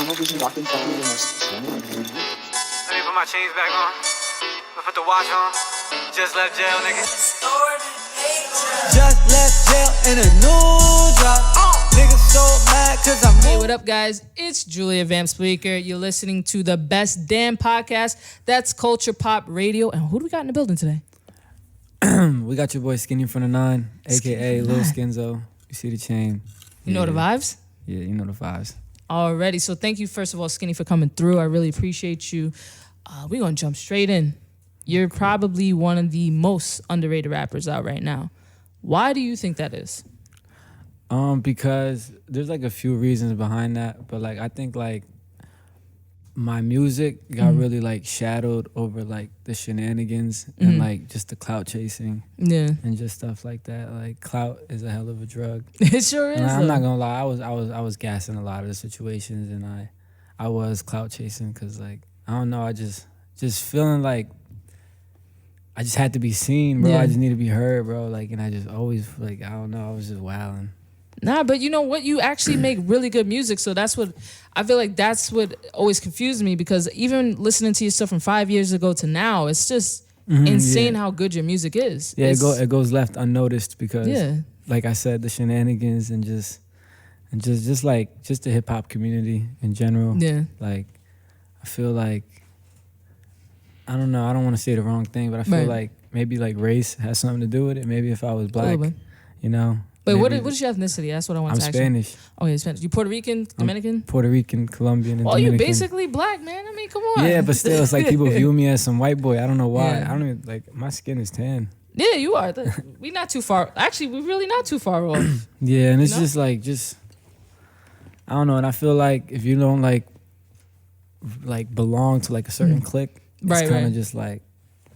put my chains back on. I put the watch on. Just left jail, nigga. Just left jail in a new job. Niggas so mad cause I'm Hey, what up, guys? It's Julia Vamps Speaker. You're listening to the best damn podcast. That's Culture Pop Radio. And who do we got in the building today? We got your boy SKINNYFROMTHE9, a.k.a. Lil Skinzo. You see the chain. You know the vibes? Yeah, you know the vibes. Already. So thank you, first of all, Skinny, for coming through. I really appreciate you. We're going to jump straight in. You're probably one of the most underrated rappers out right now. Why do you think that is? Because there's like a few reasons behind that, but like I think like my music got really like shadowed over like the shenanigans and like just the clout chasing and just stuff like that. Like clout is a hell of a drug. It sure is. And I'm not gonna lie, I was gassing a lot of the situations, and I was clout chasing because like I don't know, I just feeling like I just had to be seen, bro. Yeah. I just need to be heard, bro. Like, and I just always like I don't know, I was just wilding. Nah, but you know what? You actually make really good music. So that's what I feel like that's what always confused me, because even listening to your stuff from 5 years ago to now, it's just insane how good your music is. Yeah, it goes left unnoticed because, Yeah. like I said, the shenanigans and just the hip hop community in general. Yeah. Like, I feel like, I don't know, I don't want to say the wrong thing, but I feel like maybe like race has something to do with it. Maybe if I was black, you know. Wait, maybe, what is your ethnicity? That's what I want to ask you. I'm Spanish. Oh, yeah, Spanish. You Puerto Rican, Dominican? Puerto Rican, Colombian, and Well, Dominican. you basically black, man. I mean, come on. Yeah, but still, it's like people view me as some white boy. I don't know why. Yeah. I don't even, like, my skin is tan. Yeah, you are. We not too far. Actually, we're really not too far off. Yeah, and it's You know? just like, I don't know. And I feel like if you don't like belong to like a certain clique, it's kind of just like,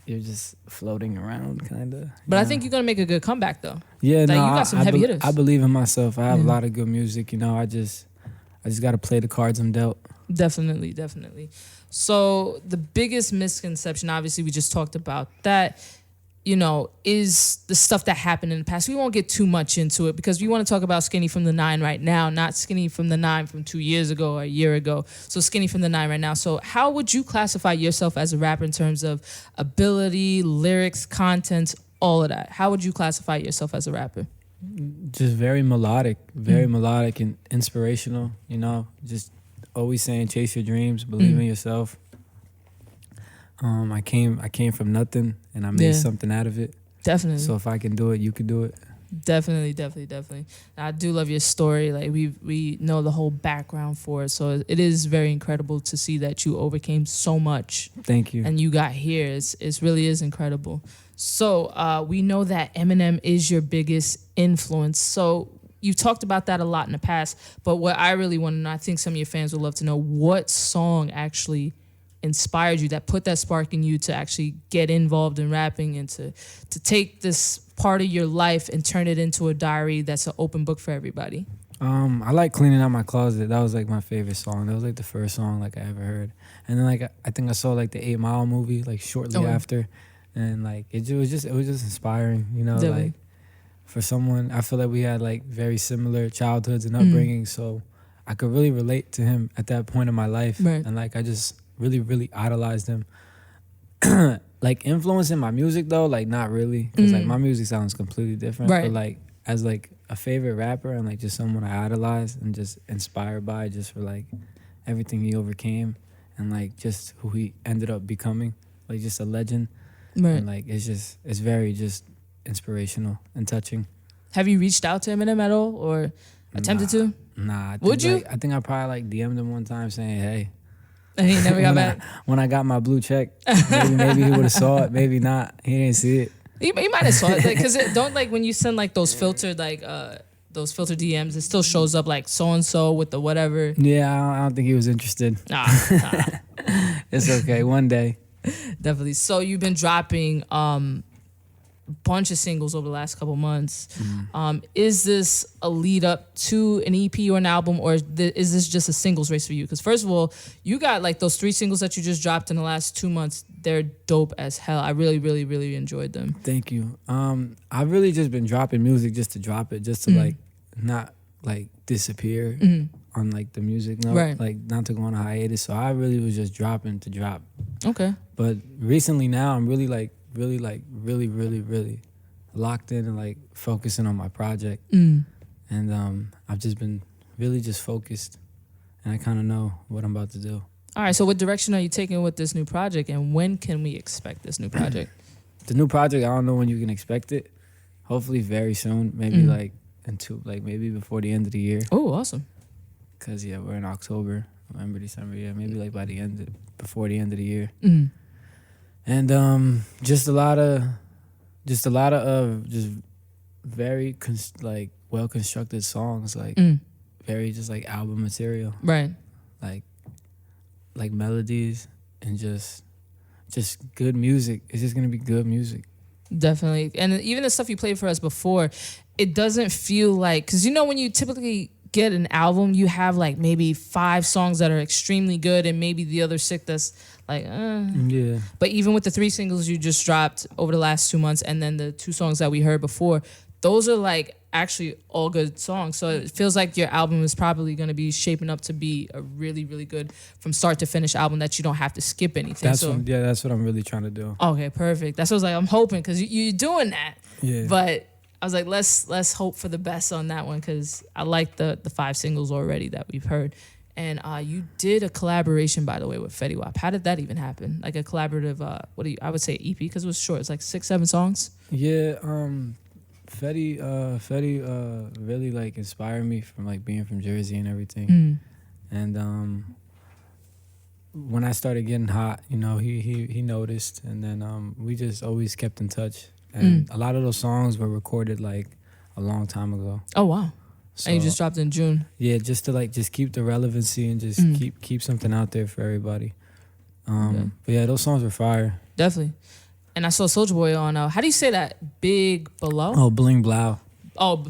you're just floating around, kind of. But I think you're going to make a good comeback, though. Yeah, like, no, you got some heavy hitters. I believe in myself. I have a lot of good music, you know. I just got to play the cards I'm dealt. Definitely, definitely. So the biggest misconception, obviously, we just talked about that, you know, is the stuff that happened in the past. We won't get too much into it because we want to talk about Skinny from the 9 right now, not Skinny from the 9 from 2 years ago or a year ago. So Skinny from the 9 right now. So how would you classify yourself as a rapper in terms of ability, lyrics, content, all of that? How would you classify yourself as a rapper? Just very melodic and inspirational, you know, just always saying chase your dreams, believe in yourself. I came from nothing and I made something out of it. Definitely. So if I can do it, you can do it. Definitely. And I do love your story. Like we know the whole background for it. So it is very incredible to see that you overcame so much. Thank you. And you got here. It really is incredible. So we know that Eminem is your biggest influence. So you talked about that a lot in the past. But what I really want to know, I think some of your fans would love to know, what song actually inspired you, that put that spark in you to actually get involved in rapping and to take this part of your life and turn it into a diary that's an open book for everybody? I like Cleaning Out My Closet. That was like my favorite song. That was like the first song like I ever heard. And then like I think I saw like the 8 Mile movie like shortly after, and like it was just inspiring, you know. Definitely. Like for someone, I feel like we had like very similar childhoods and upbringing, so I could really relate to him at that point in my life. Right. And like I just really idolized him. Like influencing my music though, like not really, because like my music sounds completely different. Right. But like as like a favorite rapper and like just someone I idolize and just inspired by, just for like everything he overcame and like just who he ended up becoming, like just a legend. Right. And like it's very just inspirational and touching. Have you reached out to Eminem at all or attempted to? Nah. I Would think, you? I think I probably like DM'd him one time saying, hey. And he never got back? When I got my blue check, maybe he would have saw it, maybe not. He didn't see it. He might have saw it, because don't, like, when you send like those filtered those filtered DMs, it still shows up like so and so with the whatever. Yeah, I don't think he was interested. Nah. It's okay, one day. Definitely. So you've been dropping bunch of singles over the last couple months. Is this a lead up to an EP or an album, or is this just a singles race for you? Because first of all, you got like those 3 singles that you just dropped in the last 2 months. They're dope as hell. I really enjoyed them. Thank you. I've really just been dropping music just to drop it, just to like not like disappear. on like the music note, Right. like not to go on a hiatus. So I really was just dropping to drop. Okay. But recently now I'm really locked in and like focusing on my project. And I've just been really just focused, and I kind of know what I'm about to do. All right. So what direction are you taking with this new project, and when can we expect this new project? The new project, I don't know when you can expect it. Hopefully very soon, maybe like maybe before the end of the year. Oh, awesome. Cause yeah, we're in October, November, December. Yeah, maybe like before the end of the year. And just a lot of very well constructed songs, like very just like album material, Right. like melodies and just good music. It's just gonna be good music. Definitely. And even the stuff you played for us before, it doesn't feel like, because you know when you typically get an album, you have like maybe 5 songs that are extremely good and maybe the other 6 that's like, Yeah. But even with the 3 singles you just dropped over the last 2 months and then the 2 songs that we heard before, those are like actually all good songs. So it feels like your album is probably going to be shaping up to be a really, really good from start to finish album that you don't have to skip anything. That's what I'm really trying to do. Okay, perfect. That's what I was like, I'm hoping, because you're doing that. Yeah. But I was like, let's hope for the best on that one, because I like the 5 singles already that we've heard. And you did a collaboration, by the way, with Fetty Wap. How did that even happen? Like a collaborative, I would say EP, because it was short. It's like 6-7 songs. Yeah, Fetty really like inspired me from like being from Jersey and everything. And when I started getting hot, you know, he noticed, and then we just always kept in touch. And a lot of those songs were recorded like a long time ago. Oh wow. So, and you just dropped in June. Yeah, just to just keep the relevancy and just keep something out there for everybody. But yeah, those songs were fire. Definitely. And I saw Soulja Boy on, how do you say that? Big Below? Oh, Bling Blow. Oh,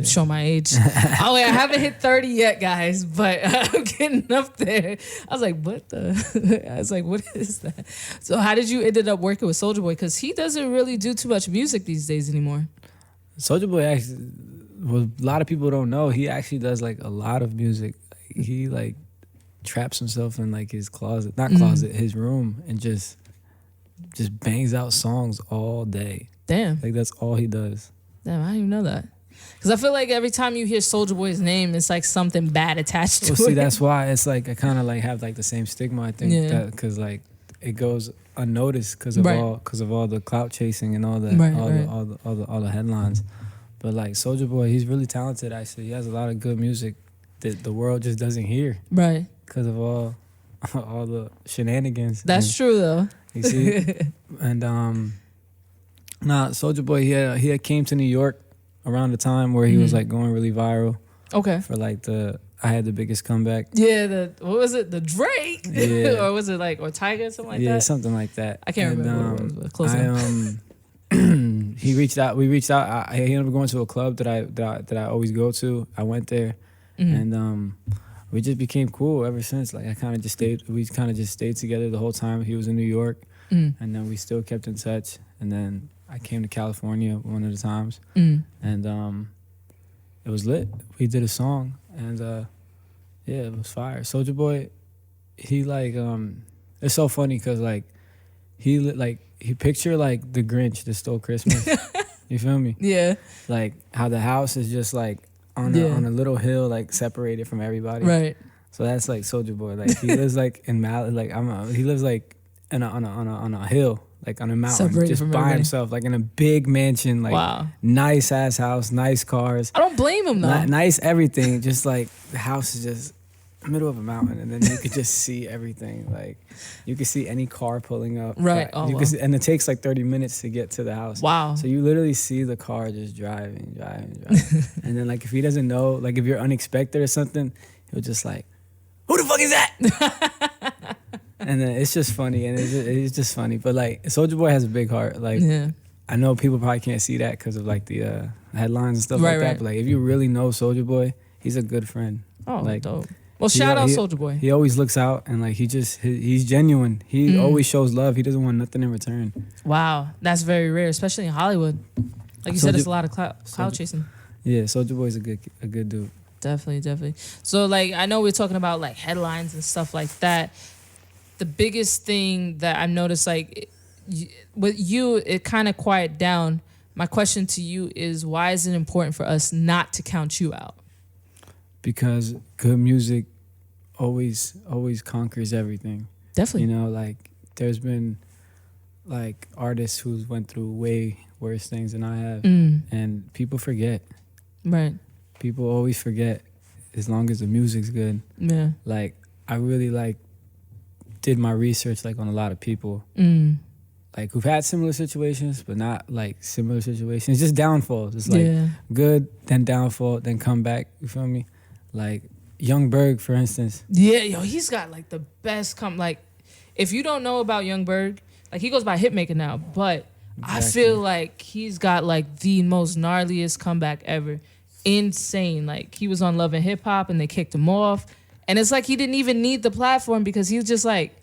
show my age. Oh, wait, I haven't hit 30 yet, guys, but I'm getting up there. I was like, what is that? So how did you ended up working with Soulja Boy? Because he doesn't really do too much music these days anymore. Soulja Boy actually, well, a lot of people don't know, he actually does like a lot of music. He like traps himself in like his closet, not closet, his room, and just bangs out songs all day. Damn. Like that's all he does. Damn, I didn't even know that. Because I feel like every time you hear Soulja Boy's name, it's like something bad attached to it. Well, see, that's why it's like I kind of like have like the same stigma. I think that because like it goes unnoticed because of all the clout chasing and all the headlines. But like Soulja Boy, he's really talented. Actually, he has a lot of good music that the world just doesn't hear. Right. Because of all the shenanigans. That's true though. You see, and Soulja Boy, he had came to New York around the time where he was like going really viral. Okay. For like I had the biggest comeback. Yeah, what was it? The Drake? Yeah. Or was it like Tiger or something like that? Yeah, something like that. I can't remember what it was, but close enough. He reached out. We reached out. He ended up going to a club that I always go to. I went there, and we just became cool ever since. Like we kind of just stayed together the whole time he was in New York, and then we still kept in touch. And then I came to California one of the times, and it was lit. We did a song, and yeah, it was fire. Soulja Boy, he like it's so funny because like he picture like the Grinch that stole Christmas. You feel me? Yeah. Like how the house is just like on a little hill, like separated from everybody. Right. So that's like Soulja Boy. Like he lives like in he lives like on a hill, like on a mountain, separated just by himself, like in a big mansion, like nice ass house, nice cars. I don't blame him though. Nice everything. Just like the house is just middle of a mountain, and then you could just see everything. Like you could see any car pulling up. Right. And it takes like 30 minutes to get to the house. Wow. So you literally see the car just driving. And then like if he doesn't know, like if you're unexpected or something, he'll just like, who the fuck is that? And then it's just funny, and it's just funny. But like Soulja Boy has a big heart. Like I know people probably can't see that because of like the headlines and stuff like that. But like if you really know Soulja Boy, he's a good friend. Oh, like dope. Well, shout out Soulja Boy. He always looks out, and like he's genuine. He always shows love. He doesn't want nothing in return. Wow, that's very rare, especially in Hollywood. Like you said, there's a lot of clout chasing. Yeah, Soulja Boy's a good dude. Definitely. So like I know we're talking about like headlines and stuff like that. The biggest thing that I've noticed, like with you, it kind of quiet down. My question to you is, why is it important for us not to count you out? Because good music always conquers everything. Definitely. You know, like there's been like artists who's went through way worse things than I have, and people forget. Right. People always forget, as long as the music's good. Yeah. Like I really like did my research like on a lot of people, like who've had similar situations, but not like similar situations. It's just downfalls. It's like good, then downfall, then come back. You feel me? Like Young Berg, for instance. Yeah, yo, he's got like the best like if you don't know about Young Berg, like he goes by Hitmaker now, but I feel like he's got like the most gnarliest comeback ever. Insane. Like he was on Love and Hip Hop and they kicked him off. And it's like he didn't even need the platform because he was just like,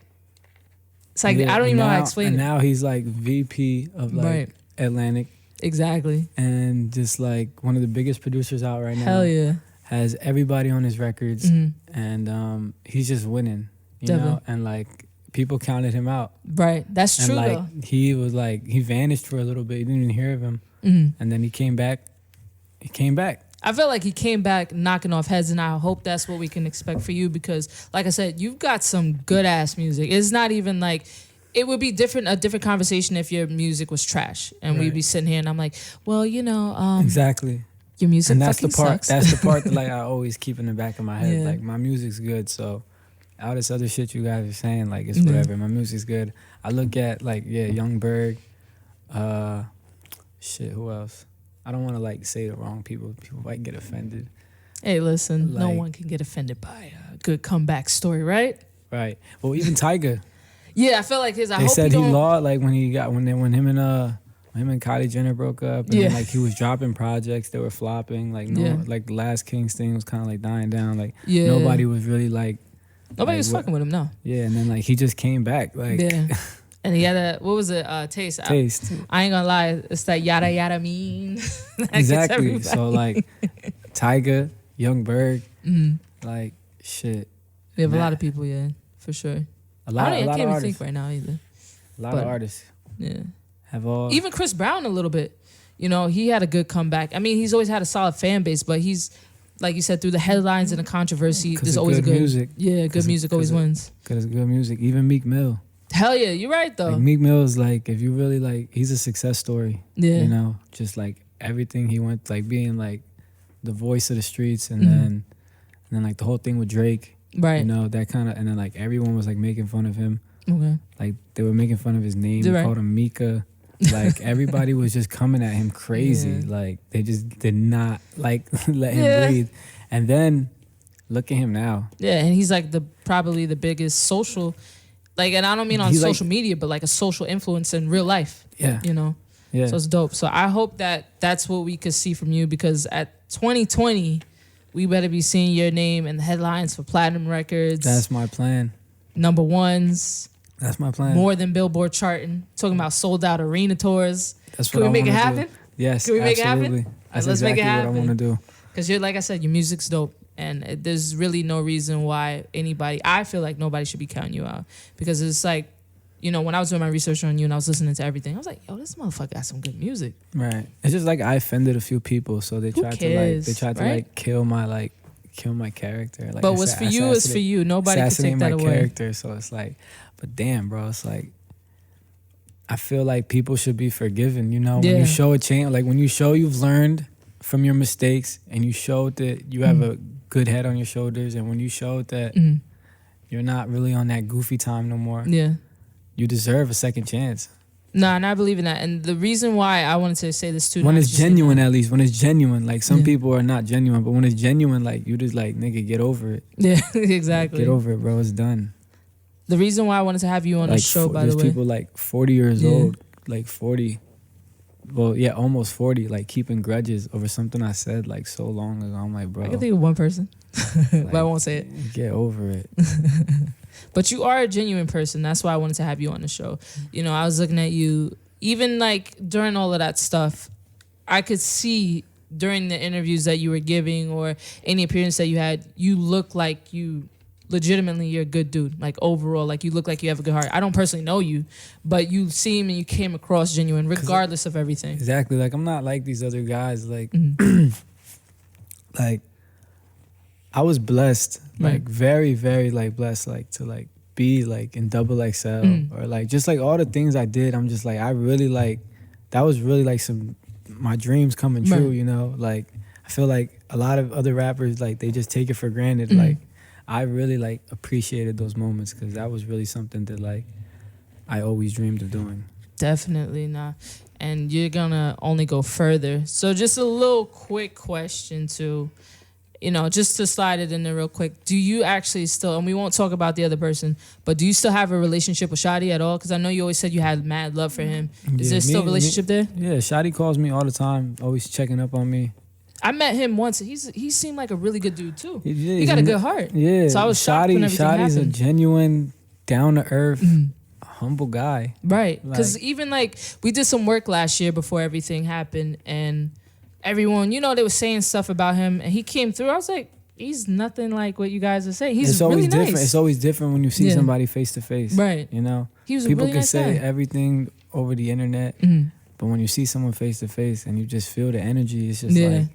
it's like, I don't even know how to explain it. And now he's like VP of like Atlantic. Exactly. And just like one of the biggest producers out right now. Hell yeah. Has everybody on his records. And he's just winning, you know? And like people counted him out. Right. That's true and like though. he was like, he vanished for a little bit. You didn't even hear of him. And then he came back. I feel like he came back knocking off heads, and I hope that's what we can expect for you because, like I said, you've got some good-ass music. It's not even like... It would be a different conversation if your music was trash, and we'd be sitting here, and I'm like, well, you know... exactly. Your music and that's fucking the part. sucks. That's the part that like I always keep in the back of my head. Like, my music's good, so all this other shit you guys are saying, like, it's whatever. My music's good. I look at, like, Young Berg. Shit, who else? I don't want to like say the wrong people. People might get offended. Hey, listen, no Like- one can get offended by a good comeback story, right? Right. Well, even Tyga. Yeah, I feel like his. I They hope said he he don't. lost like when him and Kylie Jenner broke up, and then like he was dropping projects that were flopping. Like like the Last King's thing was kind of like dying down. Like nobody was really like Nobody like, was fucking with him, no. Yeah, and then like he just came back. Like And he had a, what was it? Taste. Taste. I ain't gonna lie, it's that yada yada mean. That gets Exactly. everybody. So like Tyga, Young Berg, like shit. We have a lot of people, for sure. A lot I of can't even artists. think right now either. A lot of artists Yeah. have all. Even Chris Brown a little bit. You know, he had a good comeback. I mean, he's always had a solid fan base, but he's, like you said, through the headlines and the controversy, there's always good music. Yeah, good music always wins. Because it's good music. Even Meek Mill. Hell yeah, you're right though. Like Meek Mill is like, if you really like, he's a success story. Yeah. You know, just like everything he went, like being like the voice of the streets, and then like the whole thing with Drake. Right. You know, that kind of, and then like everyone was like making fun of him. Okay. Like they were making fun of his name. They called him Mika. Like everybody was just coming at him crazy. Yeah. Like they just did not like let him breathe. And then look at him now. Yeah, and he's like probably the biggest social, like, and I don't mean on social media, but like a social influence in real life. Yeah. You know? Yeah. So it's dope. So I hope that that's what we could see from you, because at 2020, we better be seeing your name in the headlines for platinum records. That's my plan. Number ones. That's my plan. More than Billboard charting. Talking about sold out arena tours. That's Can what we I make it wanna happen? do. Yes, Can we make it happen? absolutely. That's Let's make exactly it happen. what I want to do. Because you're, like I said, your music's dope. And there's really no reason why I feel like nobody should be counting you out. Because it's like, you know, when I was doing my research on you and I was listening to everything, I was like, yo, this motherfucker got some good music. Right. It's just like I offended a few people, so they tried to kill my character. Like, but what's for you is for you. Nobody can take that away. Character, so it's like, but damn, bro, it's like, I feel like people should be forgiven. You know, when you show a change, like when you show you've learned from your mistakes, and you show that you have a good head on your shoulders, and when you show that you're not really on that goofy time no more, you deserve a second chance. Nah, and I believe in that. And the reason why I wanted to say this too, when it's genuine, at least when it's genuine, like some people are not genuine, but when it's genuine, like you just like, nigga, get over it. Yeah, exactly. Get over it, bro. It's done. The reason why I wanted to have you on the show, by the way, there's people like 40 years old, like 40. Well, yeah, almost 40, like keeping grudges over something I said like so long ago. I'm like, bro. I can think of one person, but I won't say it. Get over it. But you are a genuine person. That's why I wanted to have you on the show. You know, I was looking at you, even like during all of that stuff, I could see during the interviews that you were giving or any appearance that you had, you look like you legitimately you're a good dude. Like overall, like you look like you have a good heart. I don't personally know you, but you seem and you came across genuine regardless of everything. Exactly. Like I'm not like these other guys. Like, like I was blessed, like very, very like blessed, like to like be like in double XL or like just like all the things I did. I'm just like, I really like, that was really like my dreams coming true, you know? Like I feel like a lot of other rappers, like they just take it for granted. Like I really like appreciated those moments because that was really something that like I always dreamed of doing. Definitely not. And you're gonna only go further. So just a little quick question to, you know, just to slide it in there real quick. Do you actually still, and we won't talk about the other person, but do you still have a relationship with Shotti at all? Because I know you always said you had mad love for him. Is there still a relationship there? Yeah, Shotti calls me all the time, always checking up on me. I met him once. He seemed like a really good dude too. Yeah, he got a good heart. Yeah. So I was shocked when everything Shotti's happened. a genuine, down to earth, humble guy. Right. Because Like, even like we did some work last year before everything happened, and everyone, you know, they were saying stuff about him, and he came through. I was like, he's nothing like what you guys are saying. He's it's always really different. nice. It's always different when you see somebody face to face. Right. You know, He was a people really can nice say guy. everything over the internet, but when you see someone face to face and you just feel the energy, it's just Yeah. like,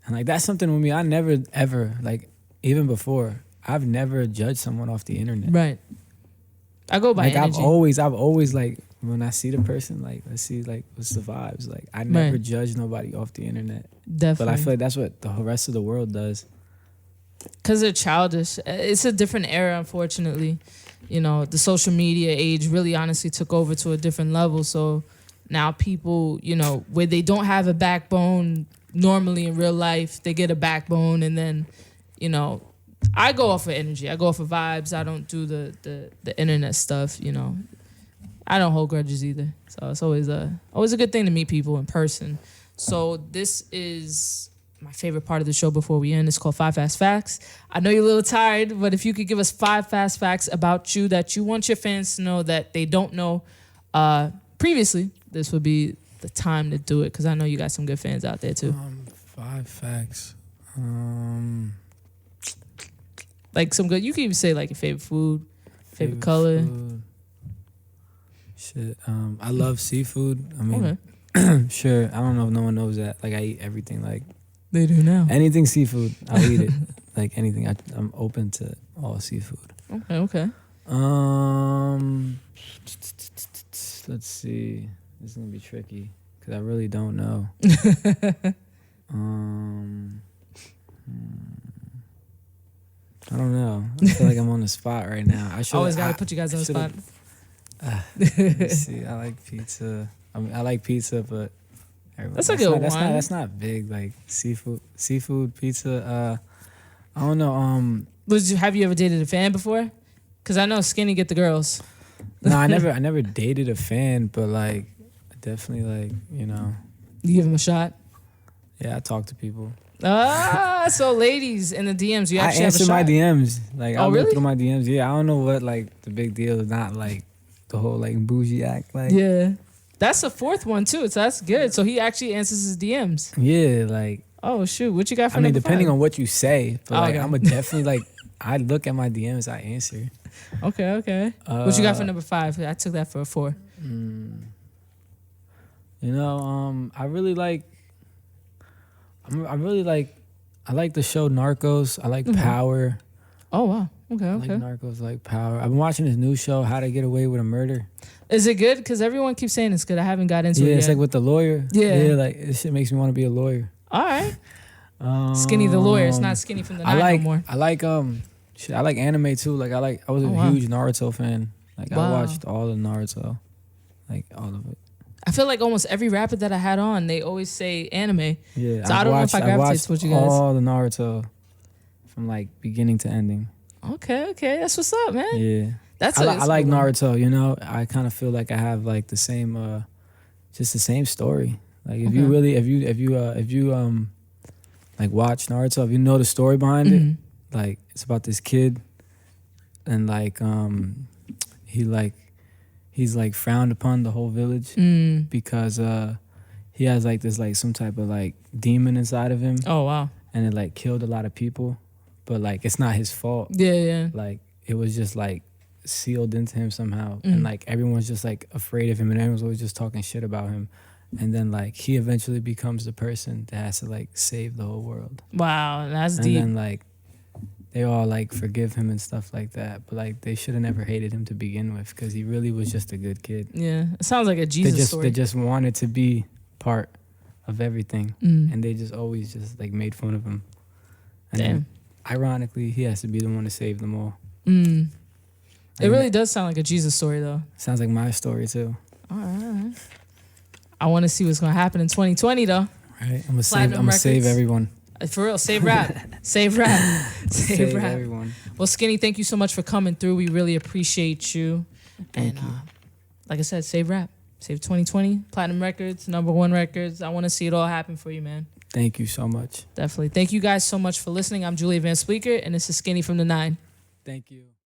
and like that's something with me. I never ever like, even before, I've never judged someone off the internet. Right. I go by Like energy. I've always like when I see the person, like let's see like what's the vibes. Like I never judge nobody off the internet. Definitely. But I feel like that's what the whole rest of the world does. Because they're childish. It's a different era, unfortunately. You know, the social media age really honestly took over to a different level. So now people, you know, where they don't have a backbone normally in real life, they get a backbone, and then, you know, I go off of energy. I go off of vibes. I don't do the internet stuff, you know. I don't hold grudges either. So it's always a good thing to meet people in person. So this is my favorite part of the show before we end. It's called 5 Fast Facts. I know you're a little tired, but if you could give us 5 fast facts about you that you want your fans to know that they don't know previously, this would be the time to do it, because I know you got some good fans out there too. 5 facts. Like some good, you can even say like your favorite food, favorite color. Food. Shit. I love seafood. I mean, Okay. sure. I don't know if no one knows that. Like I eat everything. Like They do now. anything seafood, I'll eat it. Like anything. I'm open to all seafood. Okay. Let's see. This is gonna be tricky because I really don't know. I don't know. I feel like I'm on the spot right now. I should Always got to put you guys on the spot. Let's see. I like pizza. I mean, I like pizza, but That's a good one. That's not big. Like seafood pizza. I don't know. Have you ever dated a fan before? Because I know Skinny get the girls. No, I never dated a fan, but like, definitely like, you know. You give him a shot. Yeah, I talk to people. So ladies in the DMs, you I actually have a answer shot. my DMs. Like I really? look through my DMs. Yeah, I don't know what like the big deal is. Not like the whole like bougie act. Like Yeah. That's the 4th one too, so that's good. So he actually answers his DMs. yeah, like Oh shoot, what you got for I mean, number depending 5? on what you say, but like Okay. I'm a definitely like I look at my DMs, I answer. Okay. What you got for number 5? I took that for a 4. You know, I really like I like the show Narcos. I like Power. Oh wow. Okay. I like Narcos, I like Power. I've been watching this new show, How to Get Away with a Murder. Is it good? Because everyone keeps saying it's good. I haven't got into it Yeah, yet. it's like with the lawyer. Yeah. like this shit makes me want to be a lawyer. All right. Skinny the lawyer. It's not Skinny from the 9 no more. I like I like anime too. Like I was a wow. huge Naruto fan. Like Wow. I watched all of Naruto. Like all of it. I feel like almost every rapper that I had on, they always say anime. Yeah. So I don't know if I gravitate watched towards you guys. all the Naruto from like beginning to ending. Okay. That's what's up, man. Yeah. That's I like good one. Naruto, you know. I kind of feel like I have like the same just the same story. Like if you really if you like watch Naruto, if you know the story behind it, like it's about this kid and like he's like frowned upon the whole village because he has like this like some type of like demon inside of him. Oh wow. And it like killed a lot of people, but like it's not his fault. Yeah. Like it was just like sealed into him somehow, and like everyone's just like afraid of him, and everyone's always just talking shit about him. And then like he eventually becomes the person that has to like save the whole world. Wow, that's and deep. And then like they all like forgive him and stuff like that, but like they should have never hated him to begin with, because he really was just a good kid. Yeah, it sounds like a Jesus story. They just wanted to be part of everything, and they just always just like made fun of him. And then, ironically, he has to be the one to save them all. It really does sound like a Jesus story, though. Sounds like my story too. All right. I want to see what's gonna happen in 2020, though. Right, I'm gonna save everyone. For real, save rap, save rap, save rap. Everyone. Well, Skinny, thank you so much for coming through. We really appreciate you. Thank you. Like I said, save rap, save 2020, Platinum Records, #1 records. I want to see it all happen for you, man. Thank you so much. Definitely. Thank you guys so much for listening. I'm Julia Van Spleeker, and this is Skinny from the 9. Thank you.